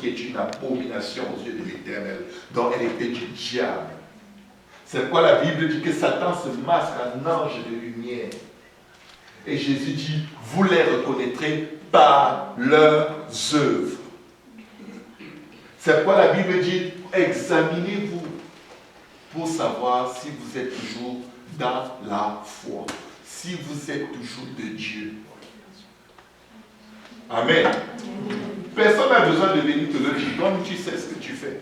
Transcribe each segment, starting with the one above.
qui est une abomination aux yeux de l'Éternel. Donc elle était du diable. C'est pourquoi la Bible dit que Satan se masque en ange de lumière. Et Jésus dit, vous les reconnaîtrez par leurs œuvres. C'est pourquoi la Bible dit, examinez-vous pour savoir si vous êtes toujours dans la foi, si vous êtes toujours de Dieu. Amen. Personne n'a besoin de venir te le dire, comme tu sais ce que tu fais.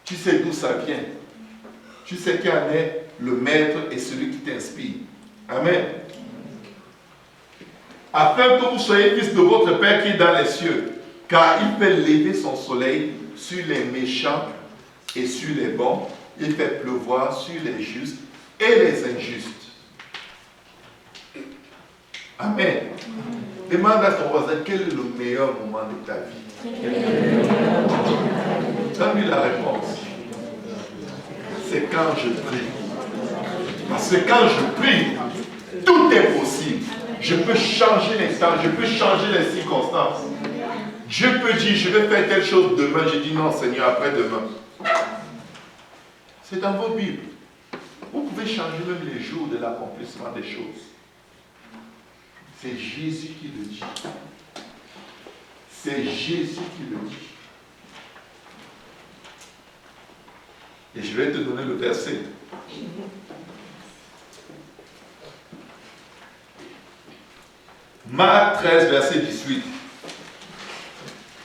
Tu sais d'où ça vient. Tu sais qui en est le maître et celui qui t'inspire. Amen. Afin que vous soyez fils de votre Père qui est dans les cieux, car il fait lever son soleil sur les méchants et sur les bons, il fait pleuvoir sur les justes et les injustes. Amen. Demande à ton voisin quel est le meilleur moment de ta vie. Donne-lui la réponse. C'est quand je prie. Parce que quand je prie, tout est possible. Je peux changer les temps, je peux changer les circonstances. Dieu peut dire, je vais faire telle chose demain. Je dis non, Seigneur, après-demain. C'est dans vos Bibles. Vous pouvez changer même les jours de l'accomplissement des choses. C'est Jésus qui le dit. C'est Jésus qui le dit. Et je vais te donner le verset. Marc 13, verset 18.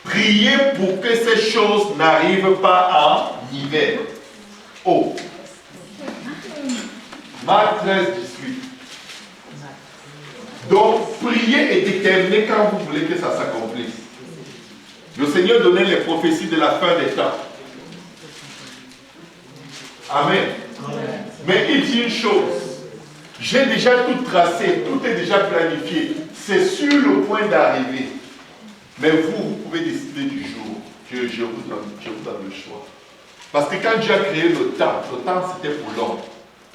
Priez pour que ces choses n'arrivent pas en hiver. Oh. Marc 13, 18. Donc, priez et déterminez quand vous voulez que ça s'accomplisse. Le Seigneur donnait les prophéties de la fin des temps. Amen. Amen. Mais il dit une chose. J'ai déjà tout tracé, tout est déjà planifié. C'est sur le point d'arriver. Mais vous pouvez décider du jour que je vous donne le choix. Parce que quand Dieu a créé le temps c'était pour l'homme.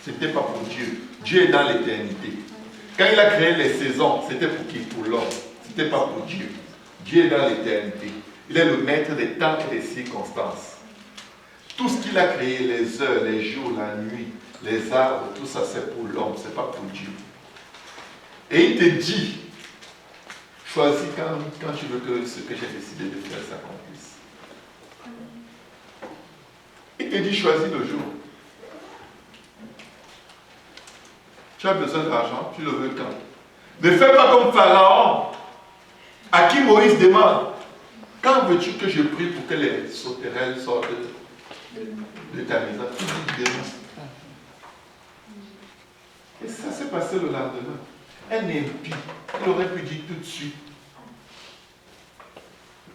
Ce n'était pas pour Dieu. Dieu est dans l'éternité. Quand il a créé les saisons, c'était pour qui? Pour l'homme. Ce n'était pas pour Dieu. Dieu est dans l'éternité. Il est le maître des temps et des circonstances. Tout ce qu'il a créé, les heures, les jours, la nuit, les arbres, tout ça, c'est pour l'homme, ce n'est pas pour Dieu. Et il te dit, choisis quand tu veux que ce que j'ai décidé de faire s'accomplisse. Il te dit, choisis le jour. Tu as besoin d'argent, tu le veux quand? Ne fais pas comme Pharaon, à qui Moïse demande, quand veux-tu que je prie pour que les sauterelles sortent de ta maison? Tu dis demain. Et ça s'est passé le lendemain. Un impie, il aurait pu dire tout de suite.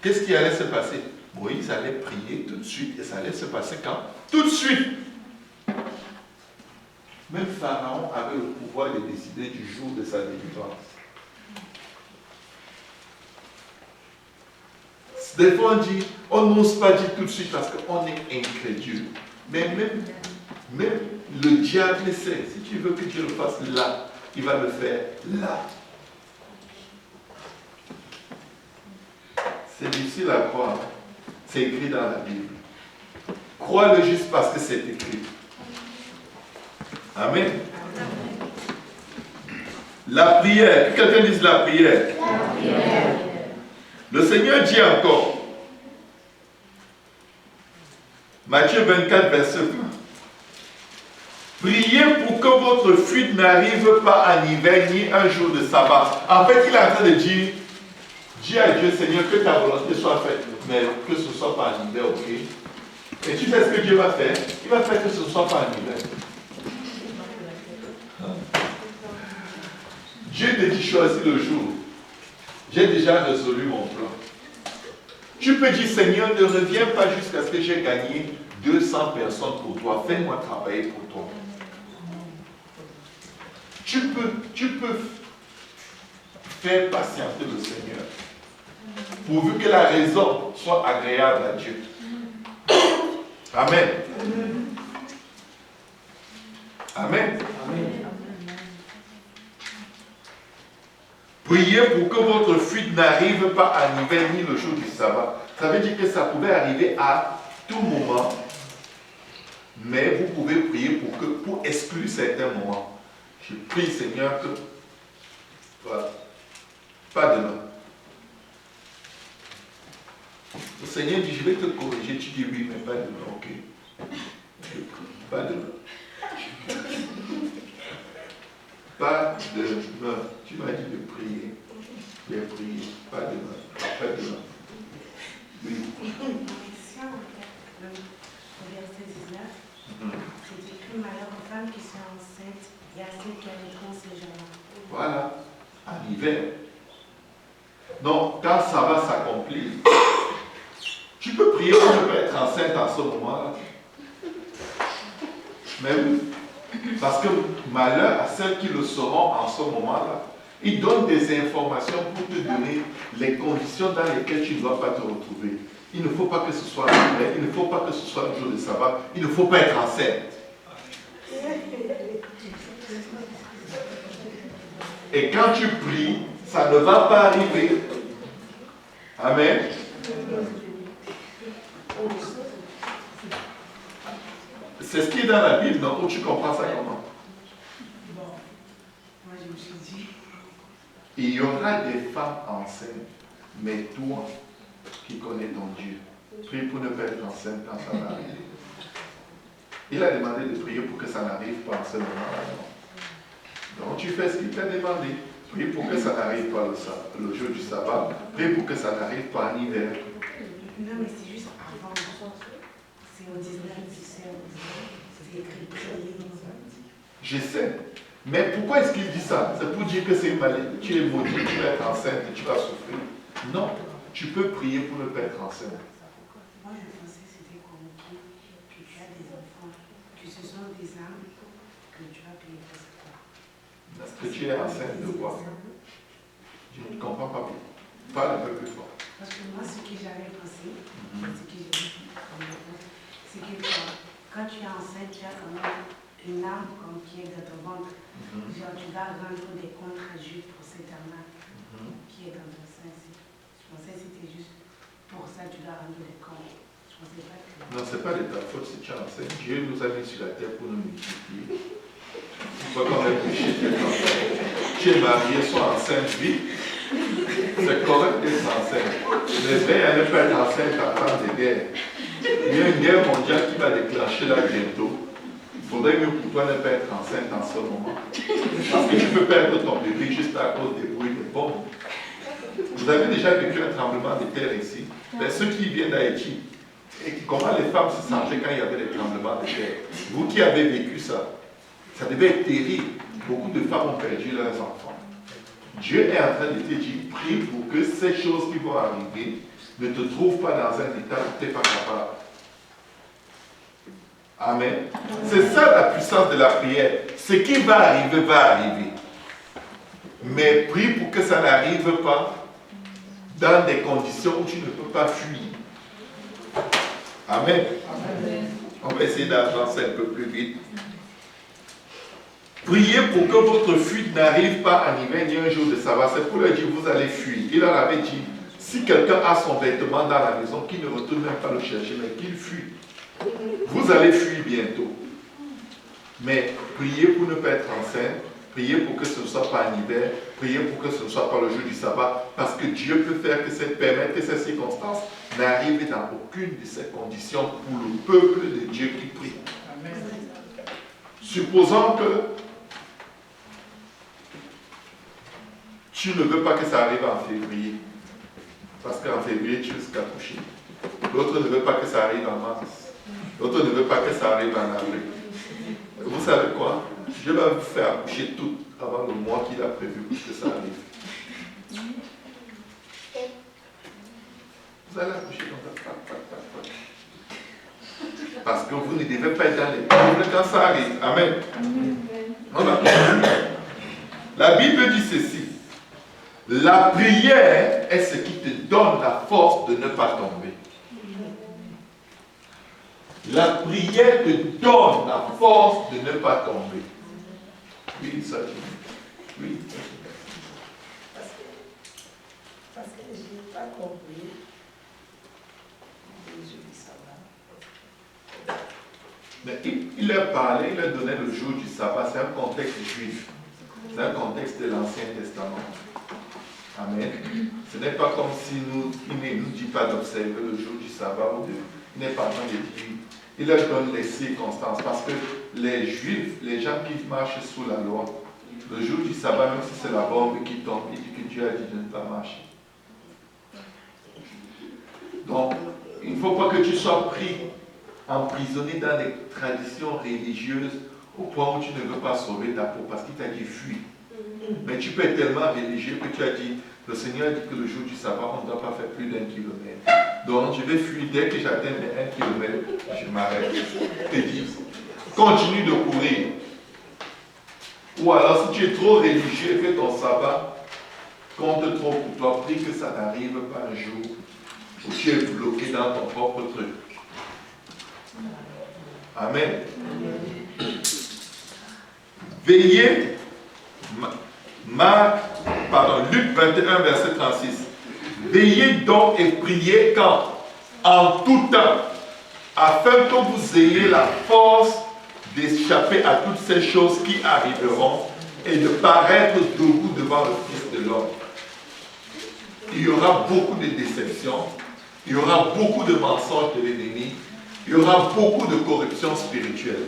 Qu'est-ce qui allait se passer? Moïse allait prier tout de suite et ça allait se passer quand? Tout de suite. Même Pharaon avait le pouvoir de décider du jour de sa délivrance. Des fois on dit, on n'ose pas dire tout de suite parce qu'on est incrédule. Mais même le diable sait, si tu veux que Dieu le fasse là, il va le faire là. C'est difficile à croire. C'est écrit dans la Bible. Crois-le juste parce que c'est écrit. Amen. La prière. Que quelqu'un dise la prière. La prière. Le Seigneur dit encore. Matthieu 24, verset 20. Priez pour que votre fuite n'arrive pas en hiver ni un jour de sabbat. En fait, il est en train de dire, dis à Dieu, Seigneur, que ta volonté soit faite, mais que ce ne soit pas en hiver, ok? Et tu sais ce que Dieu va faire? Il va faire que ce ne soit pas en hiver. Dieu te dit, choisis le jour. J'ai déjà résolu mon plan. Tu peux dire, Seigneur, ne reviens pas jusqu'à ce que j'ai gagné 200 personnes pour toi. Fais-moi travailler pour toi. Tu peux faire patienter le Seigneur. Pourvu que la raison soit agréable à Dieu. Amen. Amen. Amen. Priez pour que votre fuite n'arrive pas à l'hiver ni le jour du sabbat. Ça veut dire que ça pouvait arriver à tout moment, mais vous pouvez prier pour exclure certains moments. Je prie, Seigneur, que voilà, pas demain. Le Seigneur dit, je vais te corriger. Tu dis oui, mais pas demain, ok. Pas demain. Pas demain. Tu m'as dit de prier. Je vais prier. Pas demain. Pas demain. Oui. Si on regarde le verset 19, c'est écrit malheur aux femmes qui sont enceintes et à celles qui allaiteront ces jours-là. Voilà. En hiver. Non, quand ça va s'accomplir, tu peux prier pour ne pas être enceinte en ce moment-là. Mais oui. Parce que malheur à celles qui le seront en ce moment-là. Il donne des informations pour te donner les conditions dans lesquelles tu ne dois pas te retrouver. Il ne faut pas que ce soit l'hiver, il ne faut pas que ce soit le jour de sabbat, il ne faut pas être enceinte. Et quand tu pries, ça ne va pas arriver. Amen. C'est ce qui est dans la Bible, non? Ou tu comprends ça comment? Bon, moi je me suis dit. Il y aura des femmes enceintes, mais toi qui connais ton Dieu, prie pour ne pas être enceinte quand ça va arriver. Il a demandé de prier pour que ça n'arrive pas en ce moment-là. Donc tu fais ce qu'il t'a demandé. Prie pour que ça n'arrive pas le jour du sabbat. Prie pour que ça n'arrive pas en hiver. Non, mais c'est juste avant. C'est au 19, c'est écrit prier. Je sais. Mais pourquoi est-ce qu'il dit ça? C'est pour dire que c'est une maladie. Tu es maudit, tu vas être enceinte et tu vas souffrir. Non. Tu peux prier pour ne pas être enceinte. Moi, je pensais que c'était comme que tu as des enfants, que ce sont des âmes que tu vas payer pour ça. Est-ce que tu es enceinte de quoi? Je ne comprends pas bien. Parle un peu plus fort. Parce que moi, ce que j'avais pensé, ce que j'ai dit, c'est que quand tu es enceinte, tu as quand même une âme comme qui est dans ton ventre. Genre, tu vas rendre des comptes à Dieu pour cette âme-là qui est dans ton sein. Je pensais que c'était juste pour ça que tu dois rendre des comptes. Je pensais pas que... Non, ce n'est pas de ta faute si tu es enceinte. Dieu nous a mis sur la terre pour nous multiplier. Tu vois qu'on a péché tes enfants. Tu es marié, sois enceinte, oui. C'est correct d'être enceinte. Mais veille à ne pas être enceinte en temps de guerre. Il y a une guerre mondiale qui va déclencher là bientôt. Il faudrait mieux pour toi ne pas être enceinte en ce moment. Parce que tu peux perdre ton bébé juste à cause des bruits de bombes. Vous avez déjà vécu un tremblement de terre ici. Mais ceux qui viennent d'Haïti, et comment les femmes se sentaient quand il y avait des tremblements de terre. Vous qui avez vécu ça, ça devait être terrible. Beaucoup de femmes ont perdu leurs enfants. Dieu est en train de te dire, prie pour que ces choses qui vont arriver ne te trouvent pas dans un état où tu n'es pas capable. Amen. C'est ça la puissance de la prière. Ce qui va arriver. Mais prie pour que ça n'arrive pas dans des conditions où tu ne peux pas fuir. Amen. On va essayer d'avancer un peu plus vite. Priez pour que votre fuite n'arrive pas en hiver ni un jour de sabbat. C'est pour leur dire, vous allez fuir. Il leur avait dit, si quelqu'un a son vêtement dans la maison, qu'il ne retourne même pas le chercher, mais qu'il fuit. Vous allez fuir bientôt. Mais priez pour ne pas être enceinte. Priez pour que ce ne soit pas en hiver. Priez pour que ce ne soit pas le jour du sabbat. Parce que Dieu peut faire permettre que ces circonstances n'arrivent dans aucune de ces conditions pour le peuple de Dieu qui prie. Amen. Supposons que tu ne veux pas que ça arrive en février. Parce qu'en février, tu risques d'accoucher. L'autre ne veut pas que ça arrive en mars. L'autre ne veut pas que ça arrive en avril. Vous savez quoi? Dieu va vous faire accoucher tout avant le mois qu'il a prévu pour que ça arrive. Vous allez accoucher comme ça. Parce que vous ne devez pas être dans les troubles quand ça arrive. Amen. La Bible dit ceci. La prière est ce qui te donne la force de ne pas tomber. La prière te donne la force de ne pas tomber. Oui, ça. Oui. pas compris. Les jours du sabbat. Mais il leur parlait, il leur donnait le jour du sabbat. C'est un contexte juif. C'est un contexte de l'Ancien Testament. Amen. Ce n'est pas comme si il ne nous dit pas d'observer le jour du sabbat. Il n'est pas en train de dire. Il leur donne les circonstances. Parce que les Juifs, les gens qui marchent sous la loi, le jour du sabbat, même si c'est la bombe qui tombe, il dit que Dieu a dit de ne pas marcher. Donc, il ne faut pas que tu sois pris, emprisonné dans les traditions religieuses au point où tu ne veux pas sauver ta peau parce qu'il t'a dit fuis. Mais tu peux être tellement religieux que tu as dit, le Seigneur dit que le jour du sabbat, on ne doit pas faire plus d'1 kilomètre. Donc, je vais fuir dès que j'atteins les 1 kilomètre, je m'arrête. Et dis, continue de courir. Ou alors, si tu es trop religieux, fais ton sabbat, compte trop pour toi, prie que ça n'arrive pas un jour où tu es bloqué dans ton propre truc. Amen. Veillez, Luc 21, verset 36. Veillez donc et priez quand? En tout temps, afin que vous ayez la force d'échapper à toutes ces choses qui arriveront et de paraître debout devant le Fils de l'homme. Il y aura beaucoup de déceptions, il y aura beaucoup de mensonges de l'ennemi, il y aura beaucoup de corruption spirituelle.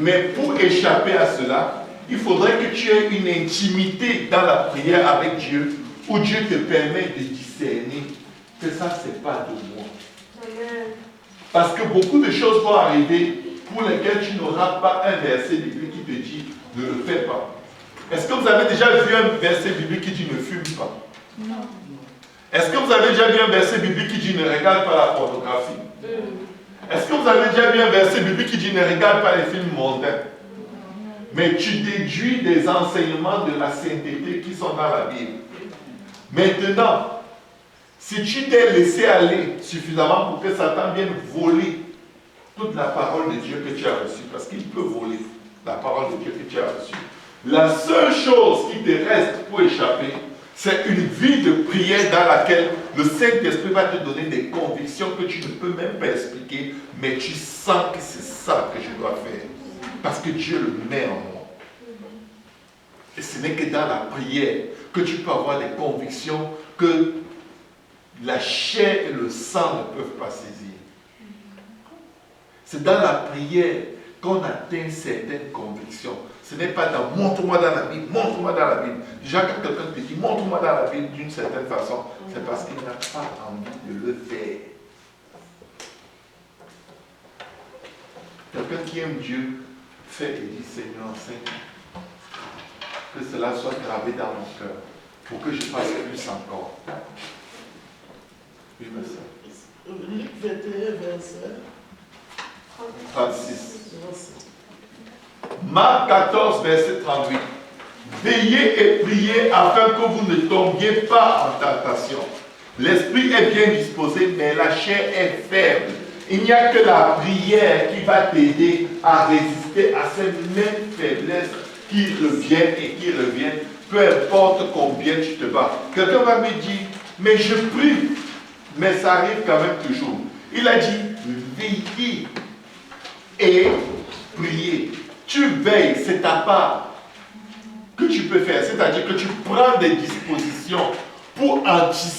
Mais pour échapper à cela, il faudrait que tu aies une intimité dans la prière avec Dieu, où Dieu te permet de discerner que ça, ce n'est pas de moi. Parce que beaucoup de choses vont arriver pour lesquelles tu n'auras pas un verset biblique qui te dit ne le fais pas. Est-ce que vous avez déjà vu un verset biblique qui dit ne fume pas? Non. Est-ce que vous avez déjà vu un verset biblique qui dit ne regarde pas la pornographie? Est-ce que vous avez déjà vu un verset biblique qui dit ne regarde pas les films mondains? Mais tu déduis des enseignements de la sainteté qui sont dans la Bible. Maintenant, si tu t'es laissé aller suffisamment pour que Satan vienne voler toute la parole de Dieu que tu as reçue, parce qu'il peut voler la parole de Dieu que tu as reçue, la seule chose qui te reste pour échapper, c'est une vie de prière dans laquelle le Saint-Esprit va te donner des convictions que tu ne peux même pas expliquer, mais tu sens que c'est ça que je dois faire. Parce que Dieu le met en moi. Et ce n'est que dans la prière que tu peux avoir des convictions que la chair et le sang ne peuvent pas saisir. C'est dans la prière qu'on atteint certaines convictions. Ce n'est pas dans « montre-moi dans la Bible, montre-moi dans la Bible ». Déjà, quand quelqu'un te dit « montre-moi dans la Bible » d'une certaine façon, c'est parce qu'il n'a pas envie de le faire. Quelqu'un qui aime Dieu fait et dit « Seigneur, enseigne-moi. Que cela soit gravé dans mon cœur pour que je fasse plus encore. » Oui, merci. Luc 21, verset 36. Marc 14, verset 38. Veillez et priez afin que vous ne tombiez pas en tentation. L'esprit est bien disposé, mais la chair est faible. Il n'y a que la prière qui va t'aider à résister à cette même faiblesse qui revient et qui revient, peu importe combien tu te bats. Quelqu'un va me dire, mais je prie, mais ça arrive quand même toujours. Il a dit, veillez et priez. Tu veilles, c'est ta part que tu peux faire. C'est-à-dire que tu prends des dispositions pour anticiper